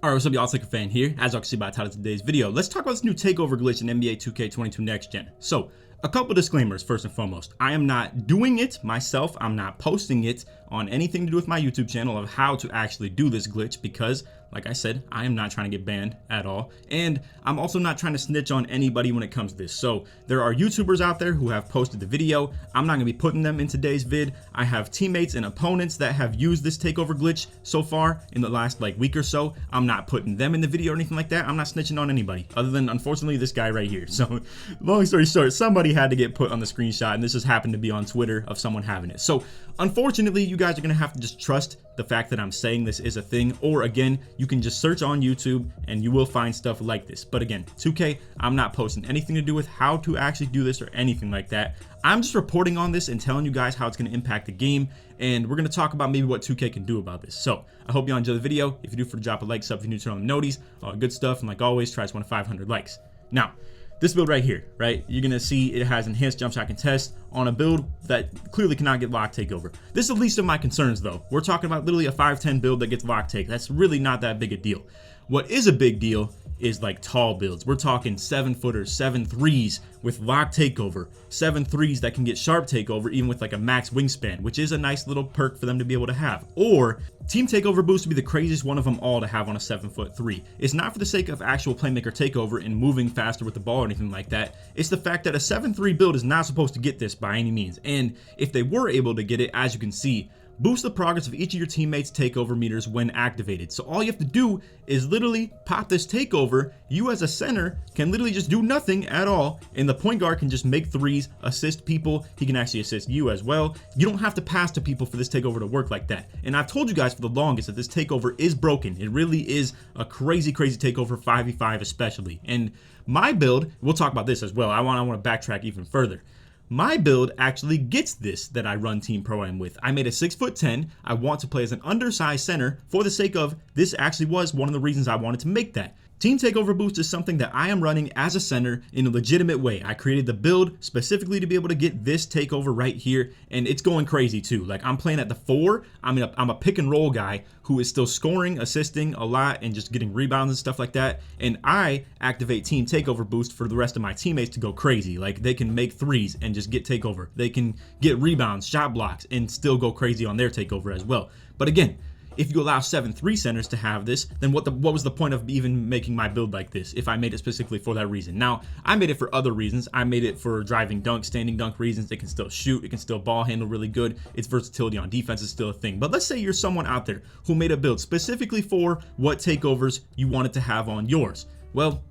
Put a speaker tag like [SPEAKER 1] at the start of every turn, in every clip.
[SPEAKER 1] Alright, what's up y'all, LakerFan here. As you can see by the title of today's video, let's talk about this new takeover glitch in NBA 2K22 Next Gen. So, a couple disclaimers first and foremost. I am not doing it myself. I'm not posting it on anything to do with my YouTube channel of how to actually do this glitch because, like I said, I am not trying to get banned at all. And I'm also not trying to snitch on anybody when it comes to this. So there are YouTubers out there who have posted the video. I'm not going to be putting them in today's vid. I have teammates and opponents that have used this takeover glitch so far in the last week or so. I'm not putting them in the video or anything like that. I'm not snitching on anybody other than, unfortunately, this guy right here. So long story short, somebody had to get put on the screenshot, and this just happened to be on Twitter of someone having it. So unfortunately, you guys are going to have to just trust the fact that I'm saying this is a thing, or again, you can just search on YouTube and you will find stuff like this. But again, 2K, I'm not posting anything to do with how to actually do this or anything like that. I'm just reporting on this and telling you guys how it's going to impact the game, and we're going to talk about maybe what 2K can do about this. So I hope you all enjoy the video. If you do, drop a like, sub if you're new, turn on the noties, all good stuff, and like always, try to win 500 likes. Now, this build right here, right? You're gonna see it has enhanced jump shot contest on a build that clearly cannot get lock takeover. This is the least of my concerns though. We're talking about literally a 5'10" build that gets lock take. That's really not that big a deal. What is a big deal is tall builds. We're talking 7-footers, 7-3s with lock takeover, 7-3s that can get sharp takeover even with a max wingspan, which is a nice little perk for them to be able to have. Or team takeover boost would be the craziest one of them all to have on a 7'3". It's not for the sake of actual playmaker takeover and moving faster with the ball or anything like that. It's the fact that a 7'3 build is not supposed to get this by any means. And if they were able to get it, as you can see, boost the progress of each of your teammates' takeover meters when activated. So all you have to do is literally pop this takeover. You as a center can literally just do nothing at all, and the point guard can just make threes, assist people. He can actually assist you as well. You don't have to pass to people for this takeover to work like that. And I've told you guys for the longest that this takeover is broken. It really is a crazy takeover, 5v5 especially. And my build, we'll talk about this as well. I want to backtrack even further. My build actually gets this that I run Team Pro-Am with. I made a 6'10". I want to play as an undersized center for the sake of this actually was one of the reasons I wanted to make that. Team Takeover Boost is something that I am running as a center in a legitimate way. I created the build specifically to be able to get this takeover right here, and it's going crazy too. I'm playing at the 4. I'm a pick and roll guy who is still scoring, assisting a lot, and just getting rebounds and stuff like that. And I activate Team Takeover Boost for the rest of my teammates to go crazy. They can make threes and just get takeover. They can get rebounds, shot blocks, and still go crazy on their takeover as well. But again, if you allow 7-3 centers to have this, then what was the point of even making my build like this if I made it specifically for that reason? Now, I made it for other reasons. I made it for driving dunk, standing dunk reasons. It can still shoot. It can still ball handle really good. Its versatility on defense is still a thing. But let's say you're someone out there who made a build specifically for what takeovers you wanted to have on yours. Well,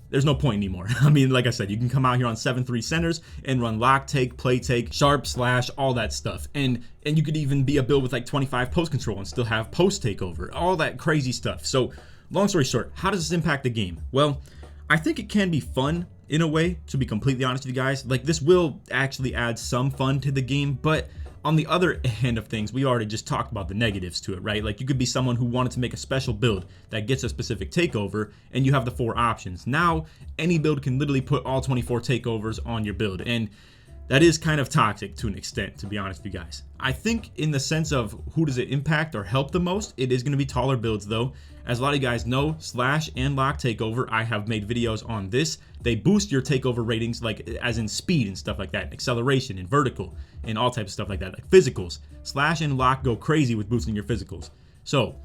[SPEAKER 1] there's no point anymore. I mean, like I said, you can come out here on 7-3 centers and run lock take, play take, sharp, slash, all that stuff. And you could even be a build with 25 post control and still have post takeover, all that crazy stuff. So long story short, how does this impact the game? Well, I think it can be fun in a way, to be completely honest with you guys. This will actually add some fun to the game, but on the other end of things, we already just talked about the negatives to it, right? You could be someone who wanted to make a special build that gets a specific takeover, and you have the 4 options. Now, any build can literally put all 24 takeovers on your build, and that is kind of toxic to an extent, to be honest with you guys. I think in the sense of who does it impact or help the most, it is going to be taller builds though. As a lot of you guys know, slash and lock takeover, I have made videos on this. They boost your takeover ratings, as in speed and stuff like that, acceleration and vertical and all types of stuff like that, physicals. Slash and lock go crazy with boosting your physicals. So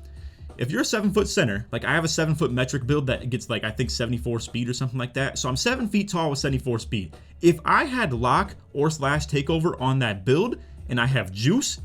[SPEAKER 1] if you're a 7-foot center, I have a 7-foot metric build that gets I think 74 speed or something like that. So I'm 7 feet tall with 74 speed. If I had lock or slash takeover on that build and I have juice,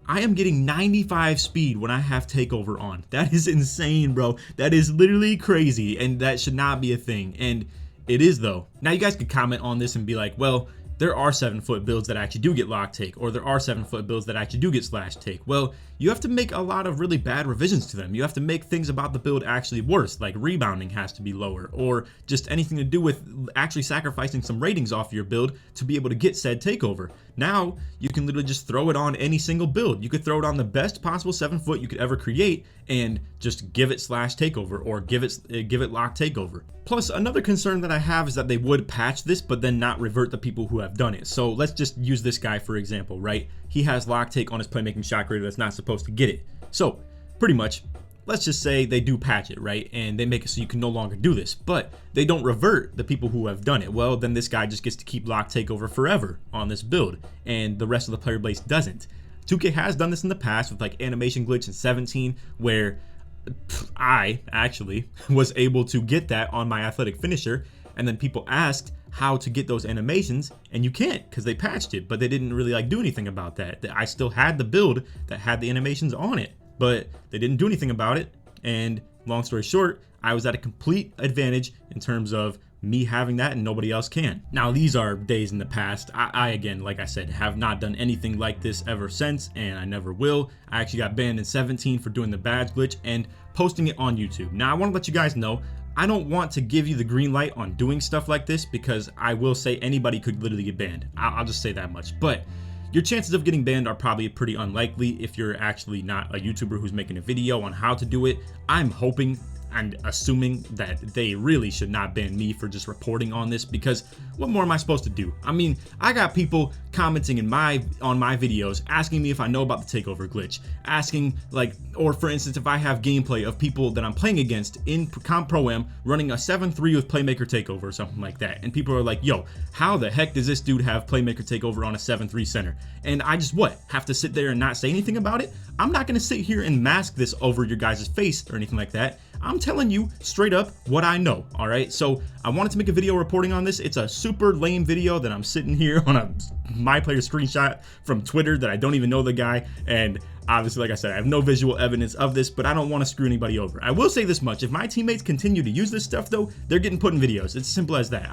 [SPEAKER 1] I am getting 95 speed when I have takeover on. That is insane, bro. That is literally crazy, and that should not be a thing. And it is though. Now you guys could comment on this and be like, well, there are 7-foot builds that actually do get lock take, or there are 7-foot builds that actually do get slash take. Well, you have to make a lot of really bad revisions to them. You have to make things about the build actually worse, like rebounding has to be lower, or just anything to do with actually sacrificing some ratings off your build to be able to get said takeover. Now, you can literally just throw it on any single build. You could throw it on the best possible 7-foot you could ever create and just give it slash takeover or give it lock takeover. Plus, another concern that I have is that they would patch this, but then not revert the people who have done it. So let's just use this guy for example, right? He has lock take on his playmaking shot creator that's not supposed to get it. So pretty much, let's just say they do patch it, right? And they make it so you can no longer do this, but they don't revert the people who have done it. Well, then this guy just gets to keep lock takeover forever on this build, and the rest of the player base doesn't. 2K has done this in the past with like animation glitch in 17, where I actually was able to get that on my athletic finisher, and then people asked how to get those animations, and you can't because they patched it, but they didn't really like do anything about that. I still had the build that had the animations on it, but they didn't do anything about it. And long story short, I was at a complete advantage in terms of me having that and nobody else can. Now, these are days in the past. I again, like I said, have not done anything like this ever since, and I never will. I actually got banned in 17 for doing the badge glitch and posting it on YouTube. Now, I want to let you guys know, I don't want to give you the green light on doing stuff like this, because I will say anybody could literally get banned. I'll just say that much. But your chances of getting banned are probably pretty unlikely if you're actually not a YouTuber who's making a video on how to do it. I'm hoping and assuming that they really should not ban me for just reporting on this, because what more am I supposed to do? I mean, I got people commenting on my videos asking me if I know about the takeover glitch, asking like, or for instance, if I have gameplay of people that I'm playing against in Comp Pro-Am running a 7-3 with Playmaker Takeover or something like that, and people are like, yo, how the heck does this dude have Playmaker Takeover on a 7-3 center? And I just have to sit there and not say anything about it? I'm not gonna sit here and mask this over your guys' face or anything like that. I'm telling you straight up what I know, all right? So I wanted to make a video reporting on this. It's a super lame video that I'm sitting here on a my player screenshot from Twitter that I don't even know the guy, and obviously, like I said, I have no visual evidence of this, but I don't want to screw anybody over. I will say this much: if my teammates continue to use this stuff, though, they're getting put in videos. It's simple as that.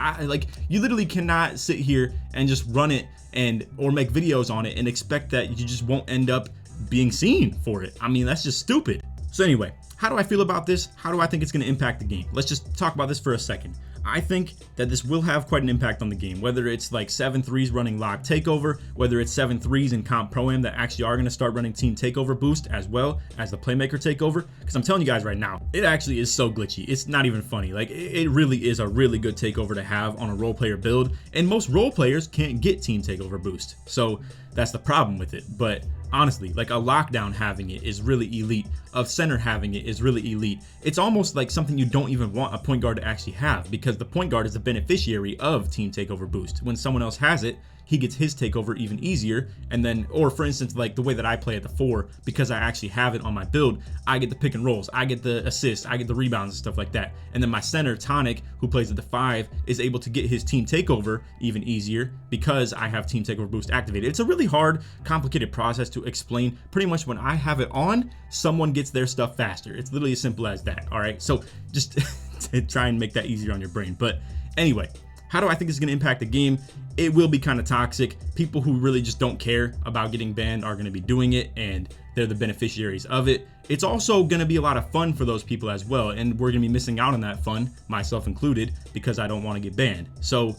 [SPEAKER 1] You literally cannot sit here and just run it or make videos on it and expect that you just won't end up being seen for it. I mean, that's just stupid. So anyway, how do I feel about this? How do I think it's going to impact the game? Let's just talk about this for a second. I think that this will have quite an impact on the game, whether it's like 7-3s running lock takeover, whether it's 7-3s in Comp Pro-Am that actually are going to start running team takeover boost as well as the Playmaker Takeover. Because I'm telling you guys right now, it actually is so glitchy. It's not even funny. Like, it really is a really good takeover to have on a role player build, and most role players can't get team takeover boost. So that's the problem with it. But honestly, like, a lockdown having it is really elite. A center having it is really elite. It's almost like something you don't even want a point guard to actually have, because the point guard is the beneficiary of team takeover boost. When someone else has it, he gets his takeover even easier. And then, or for instance, like the way that I play at the 4, because I actually have it on my build, I get the pick and rolls, I get the assists, I get the rebounds and stuff like that. And then my center, Tonic, who plays at the 5, is able to get his team takeover even easier because I have team takeover boost activated. It's a really hard, complicated process to explain. Pretty much when I have it on, someone gets their stuff faster. It's literally as simple as that. All right, so just to try and make that easier on your brain. But anyway, how do I think it's going to impact the game? It will be kind of toxic. People who really just don't care about getting banned are going to be doing it, and they're the beneficiaries of it. It's also going to be a lot of fun for those people as well, and we're going to be missing out on that fun, myself included, because I don't want to get banned. So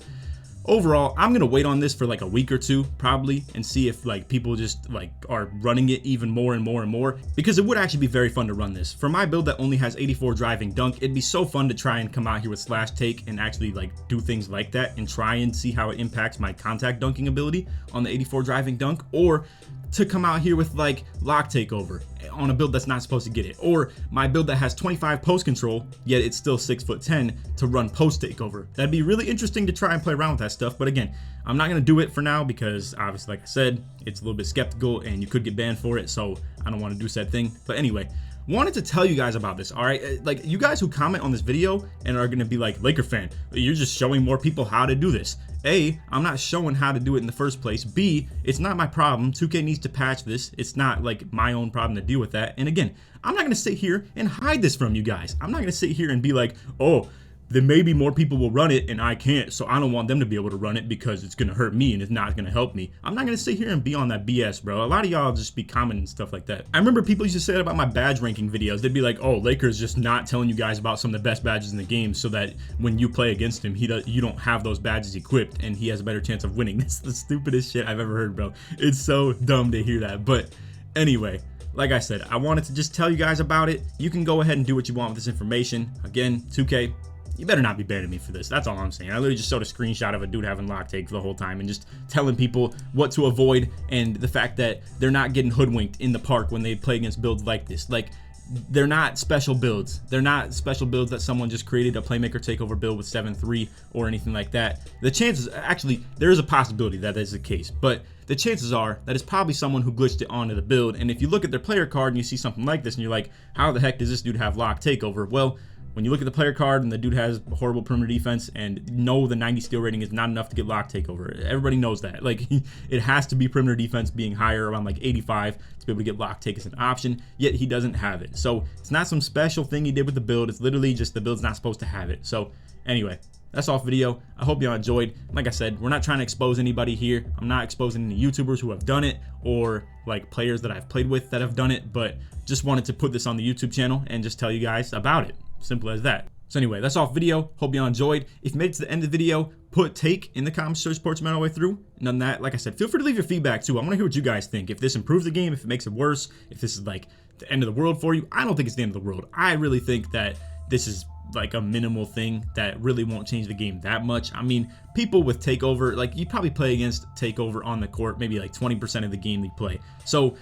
[SPEAKER 1] overall, I'm going to wait on this for like a week or two probably and see if like people just like are running it even more and more and more, because it would actually be very fun to run this. For my build that only has 84 driving dunk, it'd be so fun to try and come out here with slash take and actually like do things like that and try and see how it impacts my contact dunking ability on the 84 driving dunk, or to come out here with like lock takeover on a build that's not supposed to get it, or my build that has 25 post control yet it's still 6'10" to run post takeover. That'd be really interesting to try and play around with that stuff, but again, I'm not going to do it for now because obviously, like I said, it's a little bit skeptical and you could get banned for it, so I don't want to do said thing. But anyway, wanted to tell you guys about this. All right, like, you guys who comment on this video and are going to be like, LakerFan, you're just showing more people how to do this. A, I'm not showing how to do it in the first place. B, it's not my problem. 2K needs to patch this. It's not like my own problem to deal with that. And again, I'm not going to sit here and hide this from you guys. I'm not going to sit here and be like, oh, then maybe more people will run it and I can't, so I don't want them to be able to run it because it's going to hurt me and it's not going to help me. I'm not going to sit here and be on that BS, bro. A lot of y'all just be commenting stuff like that. I remember people used to say that about my badge ranking videos. They'd be like, oh, Laker's just not telling you guys about some of the best badges in the game so that when you play against him, you don't have those badges equipped and he has a better chance of winning. That's the stupidest shit I've ever heard, bro. It's so dumb to hear that. But anyway, like I said, I wanted to just tell you guys about it. You can go ahead and do what you want with this information. Again, 2K, you better not be banning me for this. That's all I'm saying. I literally just showed a screenshot of a dude having lock take for the whole time and just telling people what to avoid, and the fact that they're not getting hoodwinked in the park when they play against builds like this. Like, they're not special builds. They're not special builds that someone just created a playmaker takeover build with 7-3 or anything like that. The chances, actually, there is a possibility that is the case, but the chances are that it's probably someone who glitched it onto the build. And if you look at their player card and you see something like this and you're like, how the heck does this dude have lock takeover? Well, when you look at the player card and the dude has horrible perimeter defense and know the 90 skill rating is not enough to get lock takeover. Everybody knows that. Like, it has to be perimeter defense being higher, around like 85, to be able to get lock take as an option, yet he doesn't have it. So it's not some special thing he did with the build. It's literally just the build's not supposed to have it. So anyway, that's all for video. I hope y'all enjoyed. Like I said, we're not trying to expose anybody here. I'm not exposing any YouTubers who have done it or like players that I've played with that have done it, but just wanted to put this on the YouTube channel and just tell you guys about it. Simple as that. So anyway, that's all for video. Hope y'all enjoyed. If you made it to the end of the video, put take in the comments to support all the way through. And on that, like I said, feel free to leave your feedback too. I want to hear what you guys think. If this improves the game, if it makes it worse, if this is like the end of the world for you. I don't think it's the end of the world. I really think that this is like a minimal thing that really won't change the game that much. I mean, people with takeover, like you probably play against takeover on the court, maybe like 20% of the game they play. So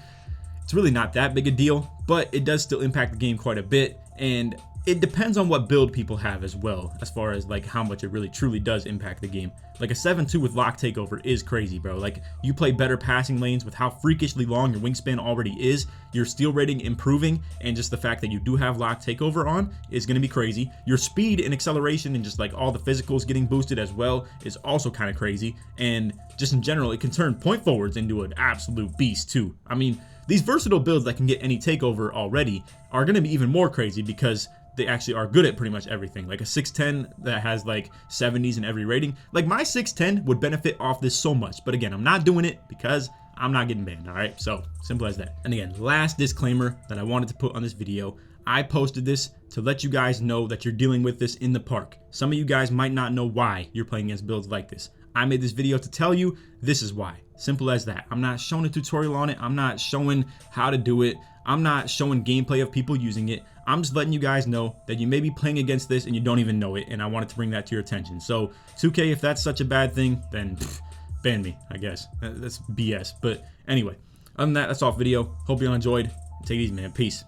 [SPEAKER 1] it's really not that big a deal, but it does still impact the game quite a bit. And it depends on what build people have as well, as far as like how much it really truly does impact the game. Like a 7-2 with lock takeover is crazy, bro. Like you play better passing lanes with how freakishly long your wingspan already is, your steal rating improving, and just the fact that you do have lock takeover on is going to be crazy. Your speed and acceleration and just like all the physicals getting boosted as well is also kind of crazy. And just in general, it can turn point forwards into an absolute beast too. I mean, these versatile builds that can get any takeover already are going to be even more crazy because they actually are good at pretty much everything. Like a 6'10 that has like 70s in every rating. Like my 6'10 would benefit off this so much. But again, I'm not doing it because I'm not getting banned, all right? So simple as that. And again, last disclaimer that I wanted to put on this video. I posted this to let you guys know that you're dealing with this in the park. Some of you guys might not know why you're playing against builds like this. I made this video to tell you this is why. Simple as that. I'm not showing a tutorial on it. I'm not showing how to do it. I'm not showing gameplay of people using it. I'm just letting you guys know that you may be playing against this and you don't even know it, and I wanted to bring that to your attention. So 2K, if that's such a bad thing, then ban me, I guess. That's BS. But anyway, other than that, that's all for video. Hope you all enjoyed. Take it easy, man. Peace.